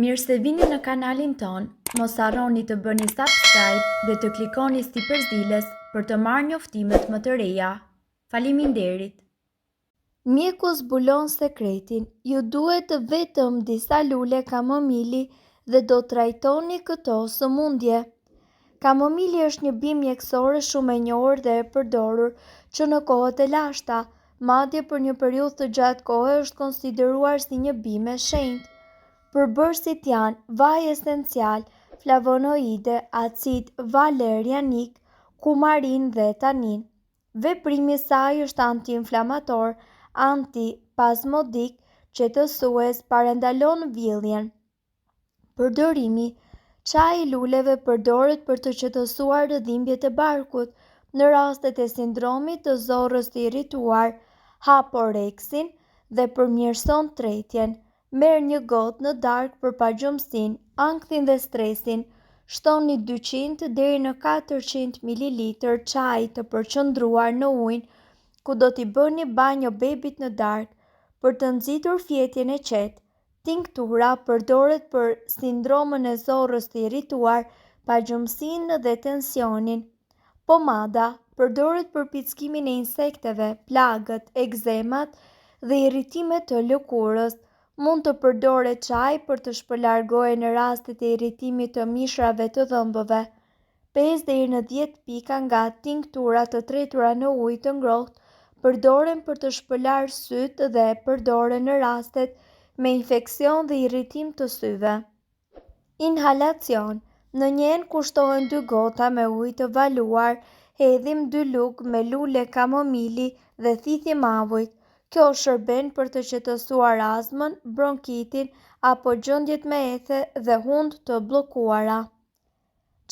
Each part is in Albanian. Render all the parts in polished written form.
Mirë se vini në kanalin ton, mos harroni të bëni subscribe dhe të klikoni si përzieles për të marrë njoftimet më të reja. Faleminderit! Mjeku zbulon sekretin, ju duhet vetëm disa lule kamomili dhe do trajtoni këto sëmundje. Kamomili është një bimë mjekësore shumë e njohur dhe e përdorur që në kohët e lashta, madje për një periudhë të gjatë kohe është konsideruar si një bimë e shenjtë. Përbërësit janë vaj esencial, flavonoide, acid valerianik, kumarin dhe tanin. Veprimi i saj është antiinflamator, antipazmodik, qetësues, parandalon vjelljen. Përdorimi: çaji i luleve përdoret për të qetësuar rrëdhimbjet e barkut në rastet e sindromit të zorrës të irrituar, haporeksin dhe përmirëson tretjen. Merr një gotë në darkë për pagjumsinë, ankthin dhe stresin. Shtoni 200 deri në 400 ml çaj të përqendruar në ujë ku do t'i bëni banjo bebit në darkë për të nxitur fjetjen e qetë. Tinktura përdoret për sindromën e zorrës të irrituar, pagjumsinë dhe tensionin. Pomada përdoret për pickimin e insekteve, plagët, ekzemat dhe irritimet të lëkurës. Mund të përdoret çaj për të shpërlargohej në rastet e irritimit të mishrave të dhëmbëve. 5 deri në 10 pika nga tinktura të tretura në ujë të ngrohtë përdoren për të shpëlarë sytë dhe përdoren në rastet me infeksion dhe irritim të syve. Inhalacion: në një enë kushtohen 2 gota me ujë të valuar, hedhim 2 lugë me lule kamomili dhe thithim avujt. Kjo shërben për të qetësuar astmën, bronkitin apo gjendjet me ethe dhe hundë të bllokuara.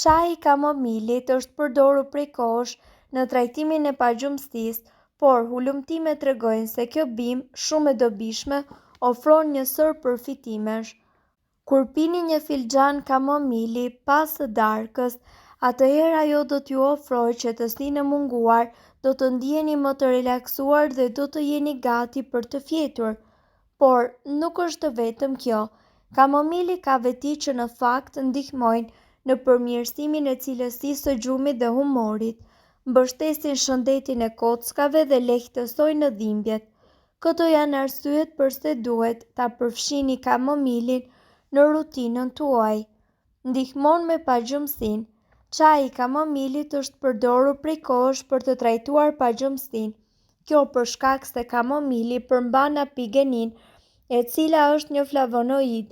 Çaji i kamomilit është përdorur prej kohësh në trajtimin e pagjumsisë, por hulumtimet tregojnë se kjo bimë shumë e dobishme ofron një sër përfitimesh. Kur pini një filxhan kamomili pas së darkës, atëherë ajo do t'ju ofrojë qetësinë e munguar, do të ndiheni më të relaksuar dhe do të jeni gati për të fjetur. Por nuk është vetëm kjo. Kamomili ka veti që në fakt ndihmojnë në përmirësimin e cilësisë së gjumit dhe humorit, mbështesin shëndetin e kockave dhe lehtësojnë dhimbjet. Këto janë arsyet pse duhet ta përfshini kamomilin në rutinën tuaj. Ndihmon me pagjumsinë. Çaji i kamomilit është përdorur prej kohësh për të trajtuar pagjumsinë. Kjo për shkak se kamomili përmban apigenin, e cila është një flavonoid.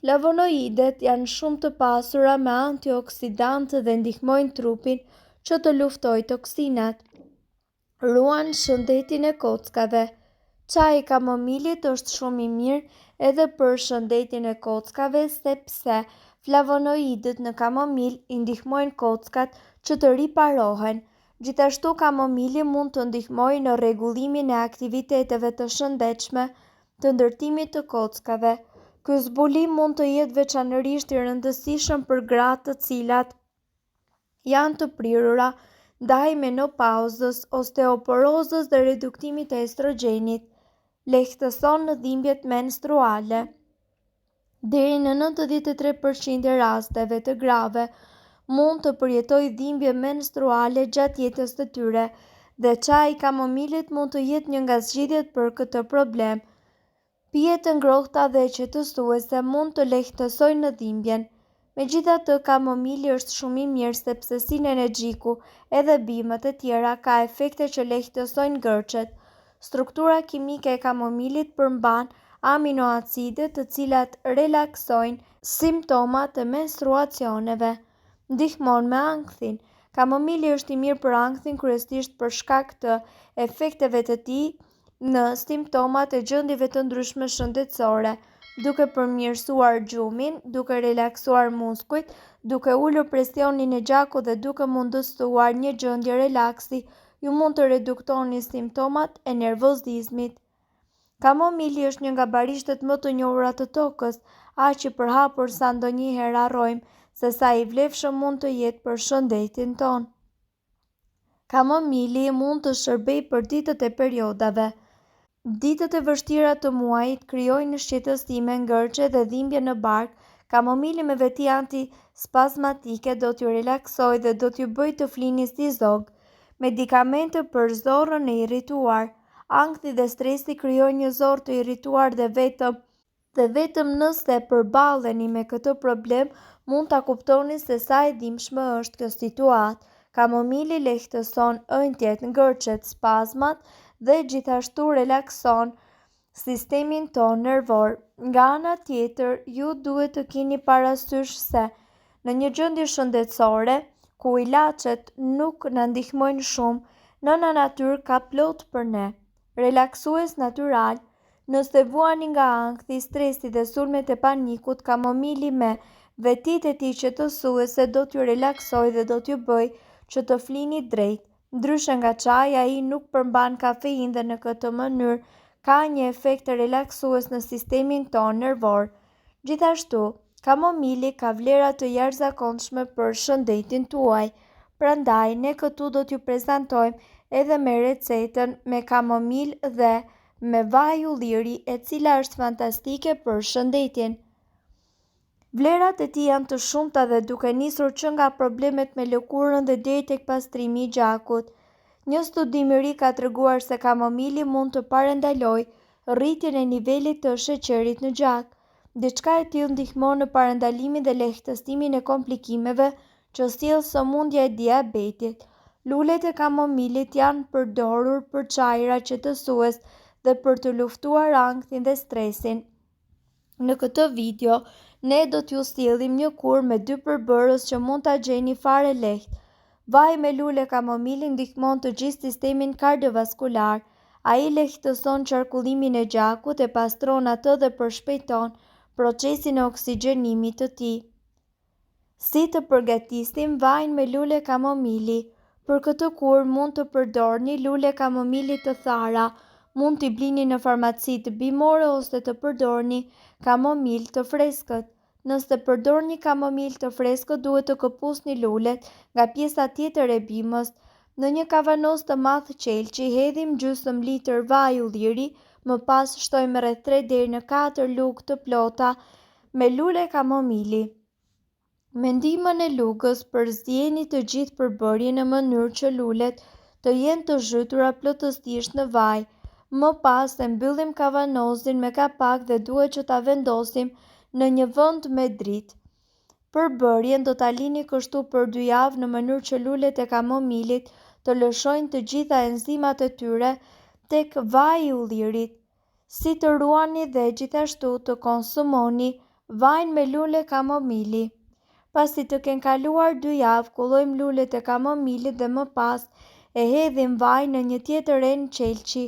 Flavonoidet janë shumë të pasura me antioksidantë dhe ndihmojnë trupin që të luftojë toksinat. Ruan shëndetin e kockave. Çaji i kamomilit është shumë i mirë edhe për shëndetin e kockave sepse flavonoidët në kamomil i ndihmojnë kockat që të riparohen. Gjithashtu kamomili mund të ndihmojë në rregullimin e aktiviteteve të shëndetshme të ndërtimit të kockave. Ky zbulim mund të jetë veçanërisht i rëndësishëm për gratë të cilat janë të prirura ndaj menopauzës, osteoporozës dhe reduktimit të estrogjenit. Lehtëson në dhimbjet menstruale. Deri në 93% e rasteve të grave mund të përjetojë dhimbje menstruale gjatë jetës së tyre dhe çaji i kamomilit mund të jetë një nga zgjidhjet për këtë problem. Pije të ngrohta dhe qetësuese mund të lehtësojnë dhimbjen. Megjithatë, kamomili është shumë i mirë sepse si energjiku edhe bimët e tjera ka efekte që lehtësojnë gërçet. Struktura kimike e kamomilit përmban aminoacide të cilat relaksojnë simptomat e menstruacioneve. Ndihmon me ankthin. Kamomili është i mirë për ankthin kryesisht për shkak të efekteve të tij në simptomat e gjendjeve të ndryshme shëndetësore, duke përmirësuar gjumin, duke relaksuar muskujt, duke ulur presionin e gjakut dhe duke mundësuar një gjendje relaksi, ju mund të reduktoni simptomat e nervozizmit. Kamomili është një nga barishtet më të njohura të tokës, aq i përhapur sa ndonjëherë harrojmë se sa i vlefshëm mund të jetë për shëndetin tonë. Kamomili mund të shërbejë për ditët e periodave. Ditët e vështira të muajit krijojnë shqetësime, ngërçe dhe dhimbje në bark. Kamomili me veti antispazmatike do t'ju relaksojë dhe do t'ju bëjë të flini si zog. Medikamente për zorrën e irrituar. Ankthi dhe stresi krijojnë një zorr të irrituar dhe vetëm nëse përballeni me këtë problem mund ta kuptoni se sa e dhimbshme është kjo situatë. Kamomili lehtëson ëndjet, ngërçet, spazmat dhe gjithashtu relakson sistemin tonë nervor. Nga ana tjetër, ju duhet të keni parasysh se në një gjendje shëndetësore ku ilaçet nuk na ndihmojnë shumë, nëna natyrë ka plot për ne. Relaksues natyral. Nëse vuani nga ankthi, stresi dhe sulmet e panikut, kamomili me vetitë e tij qetësuese do t'ju relaksojë dhe do t'ju bëjë që të flini drejt. Ndryshe nga çaji, ai nuk përmban kafeinë dhe në këtë mënyrë ka një efekt relaksues në sistemin tonë nervor. Gjithashtu, kamomili ka vlera të jashtëzakonshme për shëndetin tuaj. Prandaj, ne këtu do t'ju prezantojmë edhe me recetën me kamomil dhe me vaj ulliri, e cila është fantastike për shëndetin. Vlerat e tij janë të shumta dhe duke nisur që nga problemet me lëkurën dhe deri tek pastrimi i gjakut. Një studim i ri ka treguar se kamomili mund të parandalojë rritjen e nivelit të sheqerit në gjak. Diçka e tillë ndihmon në parandalimin dhe lehtësimin e komplikimeve që sjell sëmundja e diabetit. Lulet e kamomilit janë përdorur për çajra qetësues dhe për të luftuar ankthin dhe stresin. Në këtë video, ne do t'ju sjellim një kur me 2 përbërës që mund ta gjeni fare lehtë. Vaj me lule kamomili ndihmon të gjithë sistemin kardiovaskular. Ai lehtëson qarkullimin e gjakut, e pastron atë dhe përshpejton procesin e oksigjenimit të tij. Si të përgatisim vajin me lule kamomili? Për këtë kur mund të përdorni lule kamomili të thara. Mund t'i blini në farmacitë bimore ose të përdorni kamomil të freskët. Nëse përdorni kamomil të freskët, duhet të këpusni lulet nga pjesa tjetër e bimës. Në një kavanos të madh qelçi, hedhim gjysmë litër vaj ulliri, më pas shtojmë rreth 3 deri në 4 lugë të plota me lule kamomili. Me ndihmën e lugës, përzieni të gjithë përbërjen në mënyrë që lulet të jenë të zhytura plotësisht në vaj. Më pas e mbyllim kavanozin me kapak dhe duhet që ta vendosim në një vend me dritë. Përbërjen do ta lini kështu për 2 javë në mënyrë që lulet e kamomilit të lëshojnë të gjitha enzimat e tyre tek vaji i ullirit. Si të ruani dhe gjithashtu të konsumoni vajin me lule kamomili. Pasi të kenë kaluar 2 javë, kullojmë lulet e kamomilit dhe më pas e hedhim vajin në një tjetër enë qelçi.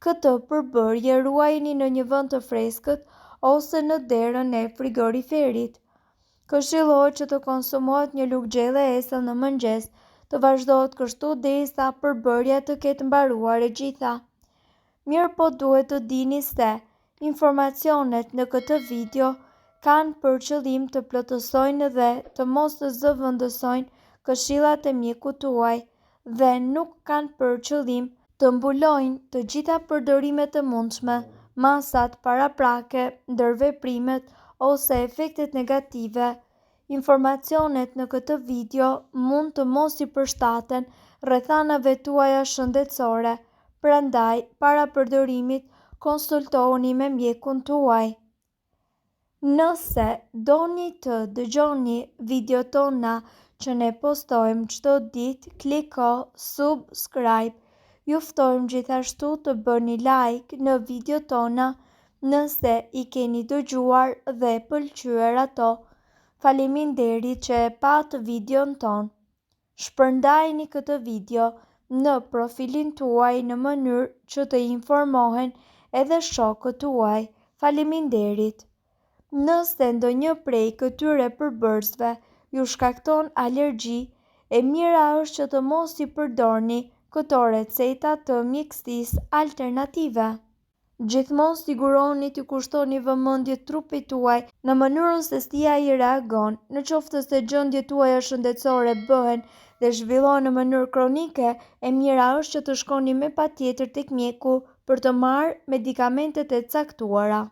Këtë përbërje ruajini në një vend të freskët ose në derën e frigoriferit. Këshillohet që të konsumohet një lugë gjelle e esëll në mëngjes. Të vazhdohet kështu derisa përbërja të ketë mbaruar e gjitha. Mirë po duhet të dini se informacionet në këtë video kanë për qëllim të plotësojnë dhe të mos të zëvendësojnë këshillat e mjekut tuaj dhe nuk kanë për qëllim të mbulojnë të gjitha përdorimet e mundshme, masat paraprake, ndërveprimet ose efektet negative. Informacionet në këtë video mund të mos i përshtaten rrethanave tuaja shëndetësore, prandaj para përdorimit konsultohuni me mjekun tuaj. Nëse doni të dëgjoni videot tona që ne postojmë çdo ditë, kliko subscribe. Ju ftojmë gjithashtu të bëni like në videot tona nëse i keni dëgjuar dhe pëlqyer ato. Faleminderit që e pat videon ton. Shpërndajini këtë video në profilin tuaj në mënyrë që të informohen edhe shokët tuaj. Faleminderit. Nëse ndonjë prej këtyre përbërësve ju shkakton alergji, e mira është që të mos i përdorni këto receta të mjekësisë alternative. Gjithmonë siguroni t'ju kushtoni vëmendje trupit tuaj në mënyrën se si ai reagon. Në qoftë se gjendjet tuaja shëndetësore bëhen dhe zhvillohen në mënyrë kronike, e mira është që të shkoni me patjetër tek mjeku për të marrë medikamentet e caktuara.